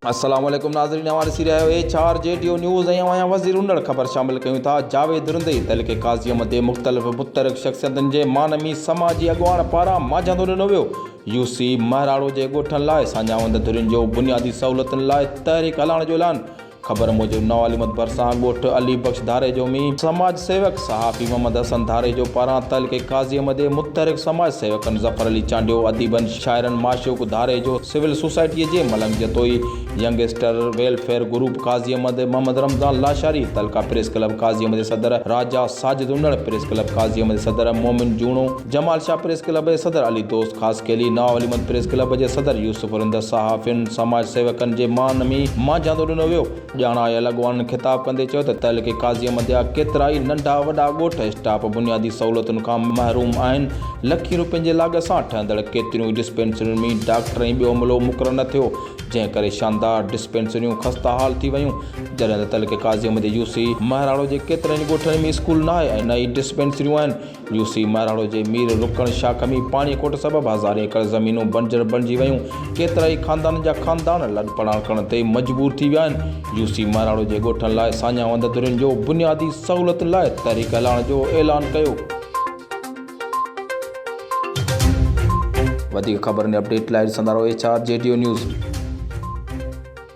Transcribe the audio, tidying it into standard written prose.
अस्सलाम वालेकुम नाज़रीन, हमारे सीरिया HRJDO न्यूज़ ऐं वज़ीर उंडड़ ख़बर शामिल कयूं था। जावेद रुंदे तहलीक़े क़ाज़ीअ मथे मुख़्तलिफ़ मुतहरिक शख़्सियतुनि जे मानवी समाजी अॻुवाण पारां मांझंदो ॾिनो वियो। UC महराड़ो जे ॻोठनि लाइ साञावंद धुरियुनि जो बुनियादी सहूलियतुनि लाइ तहरीक हलाइण जो ऐलान। ख़बर मूजिबि नवालिमत भरिसां ॻोठ अली बख़्श धारे जो मी समाज सेवक सहाफ़ी मोहम्मद हसन धारे जो पारां तहलीक़े क़ाज़ीअ मथे मुतहरिक समाज सेवकनि ज़फ़र अली चांडियो, अदीबनि, शाइरनि माशूक़ धारे जो सिविल सोसाइटीअ जे मलंग जतोई, यंगस्टर वेलफेयर ग्रुप क़ाज़ीअ मथे मोहम्मद रमज़ान लाशारी, तलका प्रेस क्लब क़ाज़ीअ मथे सदर राजा साजिद उंडड़, प्रेस क्लब क़ाज़ीअ मथे सदर मोमिन जूणो, जमाल शाह प्रेस क्लब जे सदर अली दोस्त ख़ास केली, नवालिमत प्रेस क्लब जे सदर यूसुफ रिंद सहाफ़ियुनि समाज सेवकनि जे मानवी मांझंदो ॾिनो वियो। ॼाण आयल अॻुवाननि ख़िताब कंदे चयो त तहलीक़े क़ाज़ीअ मथियां केतिराई नंढा वॾा ॻोठ स्टाफ बुनियादी सहूलियतुनि खां महरूम आहिनि। लखी रुपयनि जे लाॻ सां ठहंदड़ केतिरियूं डिस्पेंसरियुनि में डॉक्टर ऐं ॿियो अमलो मुक़ररु न थियो, जंहिं करे शानदार डिस्पेंसरियूं ख़स्ता हाल थी वियूं। जॾहिं त तहलीक़े क़ाज़ीअ मथे UC महराड़ो जे केतिरनि ॻोठनि में स्कूल न आहे ऐं नई डिस्पेंसरियूं आहिनि। UC महराड़ो जे मीर रुकण शाख में पाणी कोट सबबि हज़ारे एकड़ ज़मीनूं बंजर बणिजी वियूं। केतिराई ख़ानदान जा ख़ानदान लॾ पढ़ाण करण ते मजबूर थी विया आहिनि। UC महराड़ो जे ॻोठनि लाइ साञावंद धुरियुनि जो बुनियादी सहूलियतुनि लाइ तहरीक हलाइण जो ऐलान कयो। वधीक ख़बरनि अपडेट लाइ ॾिसंदा रहो HRJDO न्यूज़।